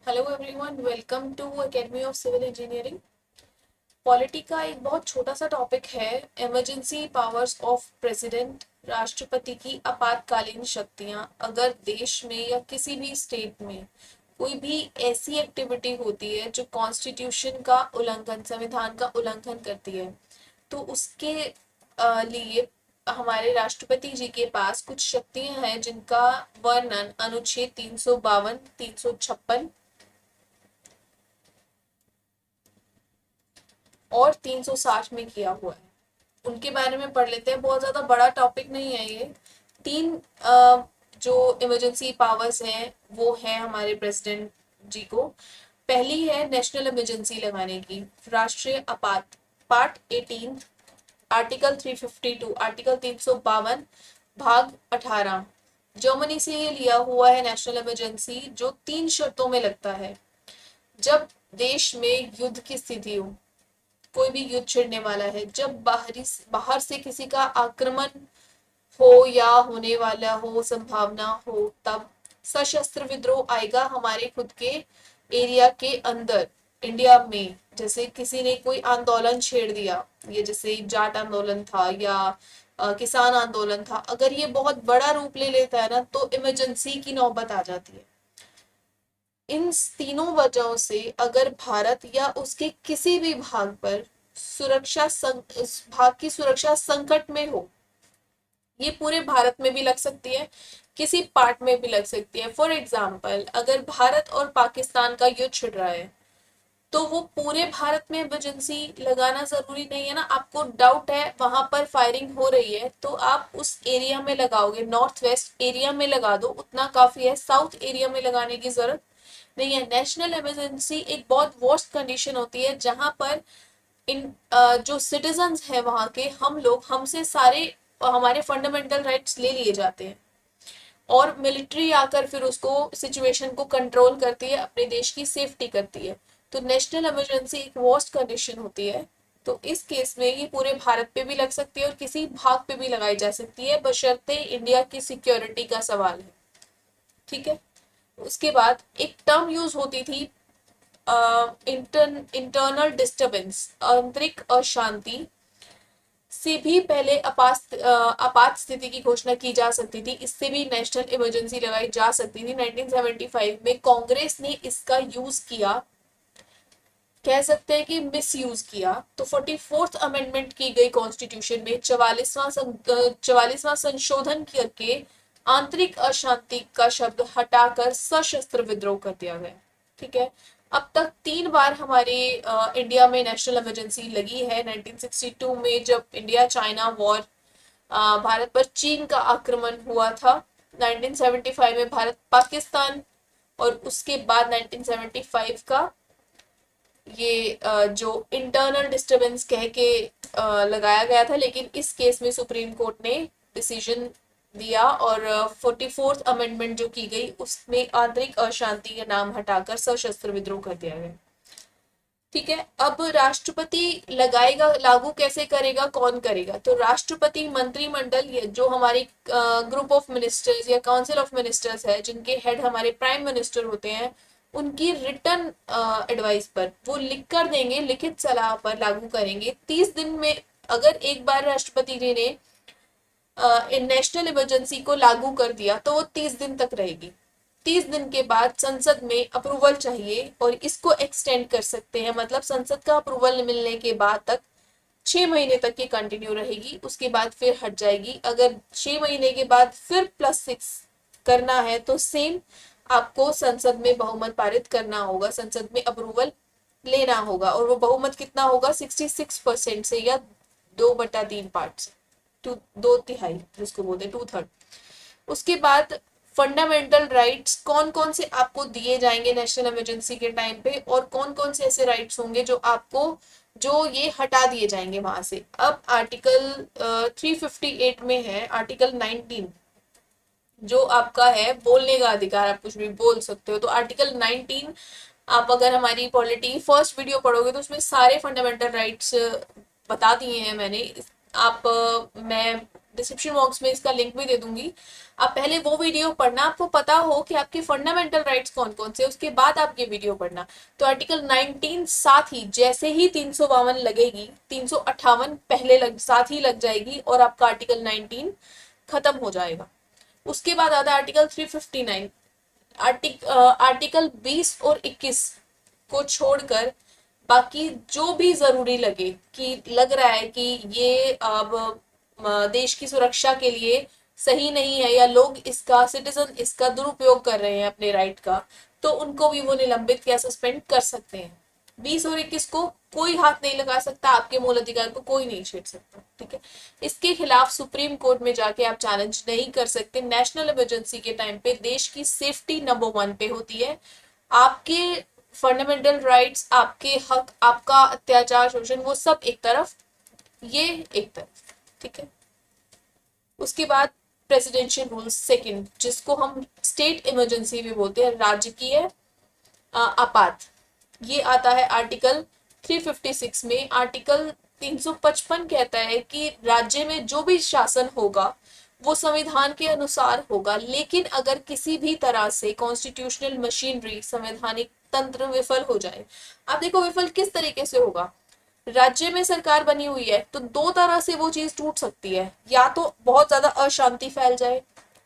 Hello everyone, welcome to academy of civil engineering. Polity का एक बहुत छोटा सा टॉपिक है, इमरजेंसी पावर्स ऑफ प्रेसिडेंट। राष्ट्रपति की आपातकालीन शक्तियां अगर देश में या किसी भी स्टेट में कोई भी ऐसी एक्टिविटी होती है जो कॉन्स्टिट्यूशन का उल्लंघन, संविधान का उल्लंघन करती है, तो उसके लिए हमारे राष्ट्रपति जी के पास कुछ शक्तियां हैं जिनका वर्णन अनुच्छेद 352, 356 और 360 में किया हुआ है। उनके बारे में पढ़ लेते हैं। बहुत ज्यादा बड़ा टॉपिक नहीं है ये। तीन जो इमरजेंसी पावर्स हैं वो है हमारे प्रेसिडेंट जी को। पहली है नेशनल इमरजेंसी लगाने की, राष्ट्रीय आपात, पार्ट 18, आर्टिकल 352, आर्टिकल 352 भाग 18। जर्मनी से ये लिया हुआ है नेशनल इमरजेंसी, जो 3 शर्तों में लगता है। जब देश में युद्ध की स्थिति हो, कोई भी युद्ध छिड़ने वाला है, जब बाहर से किसी का आक्रमण हो या होने वाला हो, संभावना हो, तब सशस्त्र विद्रोह आएगा हमारे खुद के एरिया के अंदर, इंडिया में। जैसे किसी ने कोई आंदोलन छेड़ दिया, ये जैसे जाट आंदोलन था या किसान आंदोलन था, अगर ये बहुत बड़ा रूप ले लेता है ना, तो इमरजेंसी की नौबत आ जाती है। इन तीनों वजहों से अगर भारत या उसके किसी भी भाग पर इस भाग की सुरक्षा संकट में हो, ये पूरे भारत में भी लग सकती है, किसी पार्ट में भी लग सकती है। फॉर एग्जाम्पल, अगर भारत और पाकिस्तान का युद्ध छिड़ रहा है, तो वो पूरे भारत में इमरजेंसी लगाना जरूरी नहीं है ना। आपको डाउट है वहां पर फायरिंग हो रही है, तो आप उस एरिया में लगाओगे, नॉर्थ वेस्ट एरिया में लगा दो, उतना काफी है। साउथ एरिया में लगाने की जरूरत नहीं है। नेशनल इमरजेंसी एक बहुत वर्स्ट कंडीशन होती है जहां पर इन जो सिटीजन्स है वहां के, हम लोग, हमसे सारे हमारे फंडामेंटल राइट्स ले लिए जाते हैं, और मिलिट्री आकर फिर उसको सिचुएशन को कंट्रोल करती है, अपने देश की सेफ्टी करती है। तो नेशनल इमरजेंसी एक वर्स्ट कंडीशन होती है। तो इस केस में ये पूरे भारत पे भी लग सकती है और किसी भाग पे भी लगाई जा सकती है, बशर्ते इंडिया की सिक्योरिटी का सवाल है। ठीक है। उसके बाद एक टर्म यूज होती थी, इंटरनल डिस्टरबेंस, आंतरिक अशांति से भी पहले आपात स्थिति की घोषणा की जा सकती थी। इससे भी नेशनल इमरजेंसी लगाई जा सकती थी। 1975 में कांग्रेस ने इसका यूज किया, कह सकते हैं कि मिस यूज किया। तो 44th अमेंडमेंट की गई कॉन्स्टिट्यूशन में 44वां संशोधन करके आंतरिक अशांति का शब्द हटाकर सशस्त्र विद्रोह कर दिया गया। ठीक है। अब तक 3 बार हमारे इंडिया में नेशनल इमरजेंसी लगी है। 1962 में जब इंडिया चाइना वॉर, भारत पर चीन का आक्रमण हुआ था। 1975 में भारत पाकिस्तान, और उसके बाद 1975 का ये जो इंटरनल डिस्टरबेंस कह के लगाया गया था, लेकिन इस केस में सुप्रीम कोर्ट ने डिसीजन दिया और 44th अमेंडमेंट जो की गई उसमें आंतरिक अशांति का नाम हटाकर सशस्त्र विद्रोह कर दिया गया। ठीक है। अब राष्ट्रपति लगाएगा, लागू कैसे करेगा, कौन करेगा? तो राष्ट्रपति मंत्रिमंडल, ये जो हमारी ग्रुप ऑफ मिनिस्टर्स या काउंसिल ऑफ मिनिस्टर्स है, जिनके हेड हमारे प्राइम मिनिस्टर होते हैं, उनकी रिटर्न एडवाइस पर वो लिख कर देंगे, लिखित सलाह पर लागू करेंगे 30 दिन में। अगर एक बार राष्ट्रपति जी ने नेशनल इमरजेंसी को लागू कर दिया तो वो 30 दिन तक रहेगी। 30 दिन के बाद संसद में अप्रूवल चाहिए और इसको एक्सटेंड कर सकते हैं, मतलब संसद का अप्रूवल मिलने के बाद तक 6 महीने तक ये कंटिन्यू रहेगी, उसके बाद फिर हट जाएगी। अगर 6 महीने के बाद फिर +6 करना है तो सेम आपको संसद में बहुमत पारित करना होगा, संसद में अप्रूवल लेना होगा, और वो बहुमत कितना होगा? 66% से, या 2/3 पार्ट से, 2/3 जिसको बोलते हैं 2/3। उसके बाद फंडामेंटल राइट्स कौन कौन से आपको दिए जाएंगे नेशनल इमरजेंसी के टाइम पे, और कौन कौन से ऐसे राइट्स होंगे जो आपको, जो ये हटा दिए जाएंगे वहां से। अब आर्टिकल 358 में है, आर्टिकल 19 जो आपका है बोलने का अधिकार, आप कुछ भी बोल सकते हो। तो आर्टिकल 19, आप अगर हमारी पॉलिटी फर्स्ट वीडियो पढ़ोगे तो उसमें सारे फंडामेंटल राइट्स बता दिए हैं मैंने। आप मैं डिस्क्रिप्शन बॉक्स में इसका लिंक भी दे दूंगी। आप पहले वो वीडियो पढ़ना, आपको पता हो कि आपके फंडामेंटल राइट्स कौन कौन से, उसके बाद आप ये वीडियो पढ़ना। तो आर्टिकल 19 साथ ही, जैसे ही 352 लगेगी, 358 पहले साथ ही लग जाएगी और आपका आर्टिकल 19 खत्म हो जाएगा। उसके बाद आता है आर्टिकल 359। आर्टिकल 20 और 21 को छोड़कर बाकी जो भी जरूरी लगे कि लग रहा है कि ये अब देश की सुरक्षा के लिए सही नहीं है, या लोग इसका, सिटीजन इसका दुरुपयोग कर रहे हैं अपने राइट का, तो उनको भी वो निलंबित या सस्पेंड कर सकते हैं। 20 और 21 को कोई हाथ नहीं लगा सकता, आपके मूल अधिकार को कोई नहीं छेड़ सकता, ठीक है। इसके खिलाफ सुप्रीम कोर्ट में जाके आप चैलेंज नहीं कर सकते। नेशनल इमरजेंसी के टाइम पे देश की सेफ्टी नंबर 1 पे होती है। आपके फंडामेंटल राइट्स, आपके हक, आपका अत्याचार, शोषण, वो सब एक तरफ, ये एक तरफ, ठीक है। उसके बाद प्रेसिडेंशियल रूल सेकंड, जिसको हम स्टेट इमरजेंसी भी बोलते हैं, राजकीय आपात, ये आता है आर्टिकल 356 में। आर्टिकल 355 कहता है कि राज्य में जो भी शासन होगा वो संविधान के अनुसार होगा, लेकिन अगर किसी भी तरह से कॉन्स्टिट्यूशनल मशीनरी, संवैधानिक तंत्र विफल हो जाए, आप देखो विफल किस तरीके से होगा। राज्य में सरकार बनी हुई है तो दो तरह से वो चीज टूट सकती है, या तो बहुत ज्यादा अशांति फैल जाए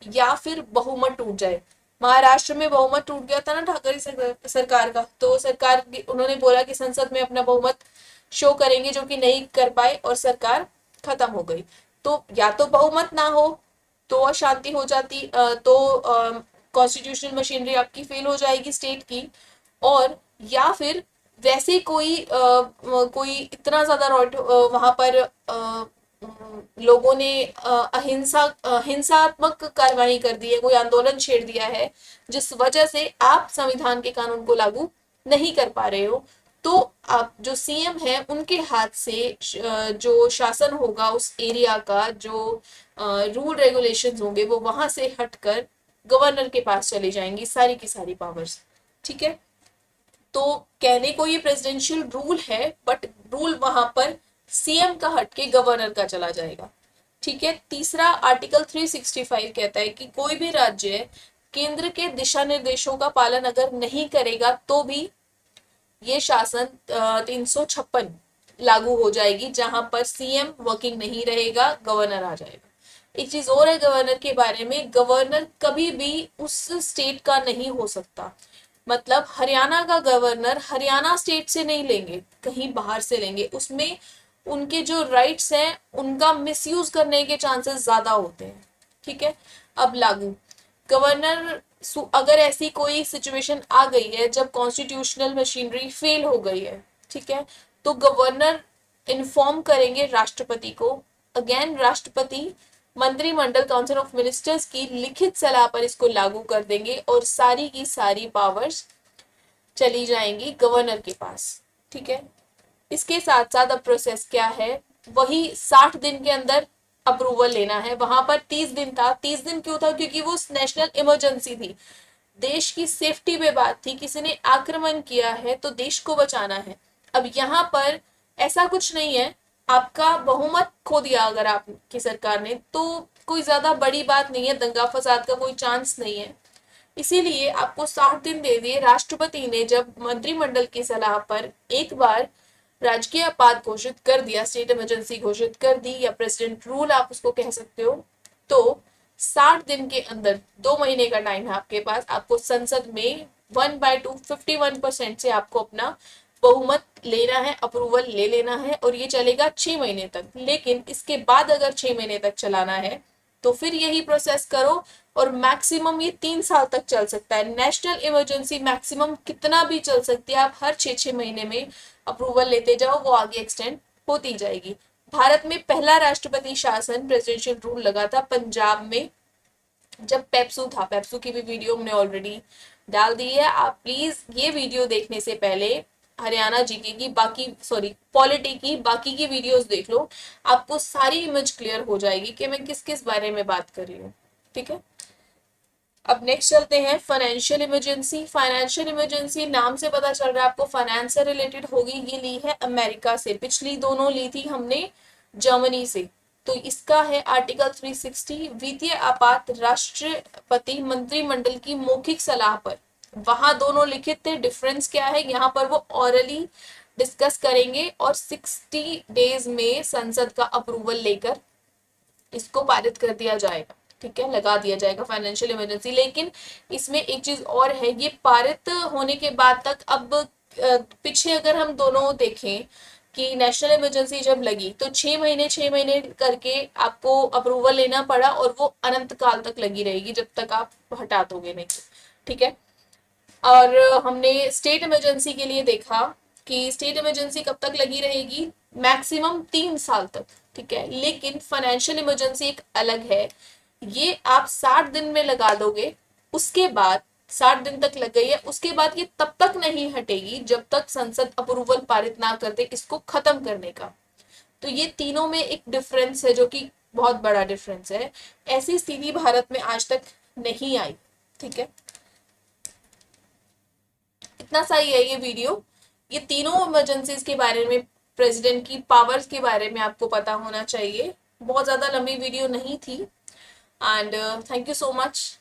या फिर बहुमत टूट जाए। महाराष्ट्र में बहुमत टूट गया था ना ठाकरे सरकार का, तो सरकार उन्होंने बोला कि संसद में अपना बहुमत शो करेंगे, जो कि नहीं कर पाए और सरकार खत्म हो गई। तो या तो बहुमत ना हो तो अशांति हो जाती, तो कॉन्स्टिट्यूशनल मशीनरी आपकी फेल हो जाएगी स्टेट की, और या फिर वैसे कोई इतना ज्यादा वहां पर लोगों ने हिंसात्मक कार्रवाई कर दी है, कोई आंदोलन छेड़ दिया है, जिस वजह से आप संविधान के कानून को लागू नहीं कर पा रहे हो, तो आप जो सीएम है उनके हाथ से जो शासन होगा उस एरिया का, जो रूल रेगुलेशंस होंगे वो वहां से हटकर गवर्नर के पास चली जाएंगी सारी की सारी पावर्स, ठीक है। तो कहने को ये प्रेसिडेंशियल रूल है, बट रूल वहां पर सीएम का हटके गवर्नर का चला जाएगा, ठीक है। तीसरा आर्टिकल 365 कहता है कि कोई भी राज्य केंद्र के दिशा निर्देशों का पालन अगर नहीं करेगा तो भी ये शासन 356 लागू हो जाएगी, जहां पर सीएम वर्किंग नहीं रहेगा, गवर्नर आ जाएगा। एक चीज और है गवर्नर के बारे में, गवर्नर कभी भी उस स्टेट का नहीं हो सकता। मतलब हरियाणा का गवर्नर हरियाणा स्टेट से नहीं लेंगे, कहीं बाहर से लेंगे, उसमें उनके जो राइट्स हैं उनका मिसयूज करने के चांसेस ज्यादा होते हैं, ठीक है। अब लागू, गवर्नर, अगर ऐसी कोई सिचुएशन आ गई है जब कॉन्स्टिट्यूशनल मशीनरी फेल हो गई है, ठीक है, तो गवर्नर इन्फॉर्म करेंगे राष्ट्रपति को। अगेन राष्ट्रपति मंत्रिमंडल, काउंसिल ऑफ मिनिस्टर्स की लिखित सलाह पर इसको लागू कर देंगे और सारी की सारी पावर्स चली जाएंगी गवर्नर के पास, ठीक है। इसके साथ साथ अब प्रोसेस क्या है, वही 60 दिन के अंदर अप्रूवल लेना है। वहां पर 30 दिन था। 30 दिन क्यों था? क्योंकि वो नेशनल इमरजेंसी थी, देश की सेफ्टी पे बात थी, किसी ने आक्रमण किया है तो देश को बचाना है। अब यहाँ पर ऐसा कुछ नहीं है, आपका बहुमत खो दिया अगर आपकी सरकार ने, तो कोई ज्यादा बड़ी बात नहीं है, दंगा फसाद का कोई चांस नहीं है। इसीलिए आपको 60 दिन दे दिए। राष्ट्रपति ने जब मंत्रिमंडल की सलाह पर एक बार राजकीय आपात घोषित कर दिया, स्टेट इमरजेंसी घोषित कर दी, या प्रेसिडेंट रूल आप उसको कह सकते हो, तो 60 दिन के अंदर, 2 महीने का टाइम है आपके पास, आपको संसद में 1/2 51% से आपको अपना बहुमत लेना है, अप्रूवल ले लेना है, और ये चलेगा 6 महीने तक। लेकिन इसके बाद अगर 6 महीने तक चलाना है तो फिर यही प्रोसेस करो, और मैक्सिमम ये 3 साल तक चल सकता है। नेशनल इमरजेंसी मैक्सिमम कितना भी चल सकती है, आप हर 6-6 महीने में अप्रूवल लेते जाओ, वो आगे एक्सटेंड होती जाएगी। भारत में पहला राष्ट्रपति शासन प्रेसिडेंशियल रूल लगा था पंजाब में, जब पेप्सू था। पेप्सू की भी वीडियो हमने ऑलरेडी डाल दी है, आप प्लीज ये वीडियो देखने से पहले हरियाणा जीके की बाकी, सॉरी पॉलिटी की बाकी की वीडियोस देख लो, आपको सारी इमेज क्लियर हो जाएगी कि मैं किस किस बारे में बात कर रही हूँ, ठीक है। अब नेक्स्ट चलते हैं फाइनेंशियल इमरजेंसी। फाइनेंशियल इमरजेंसी नाम से पता चल रहा है आपको फाइनेंस से रिलेटेड होगी। ये ली है अमेरिका से, पिछली दोनों ली थी हमने जर्मनी से। तो इसका है आर्टिकल 360, वित्तीय आपात राष्ट्रपति मंत्रिमंडल की मौखिक सलाह पर। वहां दोनों लिखित थे, डिफरेंस क्या है, यहाँ पर वो ऑरली डिस्कस करेंगे और 60 डेज में संसद का अप्रूवल लेकर इसको पारित कर दिया जाएगा, ठीक है, लगा दिया जाएगा फाइनेंशियल इमरजेंसी। लेकिन इसमें एक चीज और है, ये पारित होने के बाद तक अब पीछे अगर हम दोनों देखें कि नेशनल इमरजेंसी जब लगी तो 6 महीने करके आपको अप्रूवल लेना पड़ा, और वो अनंत काल तक लगी रहेगी जब तक आप हटा दोगे नहीं, ठीक है। और हमने स्टेट इमरजेंसी के लिए देखा कि स्टेट इमरजेंसी कब तक लगी रहेगी, मैक्सिमम 3 साल तक, ठीक है। लेकिन फाइनेंशियल इमरजेंसी एक अलग है, ये आप 60 दिन में लगा दोगे, उसके बाद 60 दिन तक लग गई है, उसके बाद ये तब तक नहीं हटेगी जब तक संसद अप्रूवल पारित ना कर दे इसको खत्म करने का। तो ये तीनों में एक डिफरेंस है जो कि बहुत बड़ा डिफरेंस है। ऐसी स्थिति भारत में आज तक नहीं आई, ठीक है। इतना सा ही है ये वीडियो। ये तीनों इमरजेंसीज के बारे में, प्रेसिडेंट की पावर्स के बारे में आपको पता होना चाहिए। बहुत ज्यादा लंबी वीडियो नहीं थी। And thank you so much.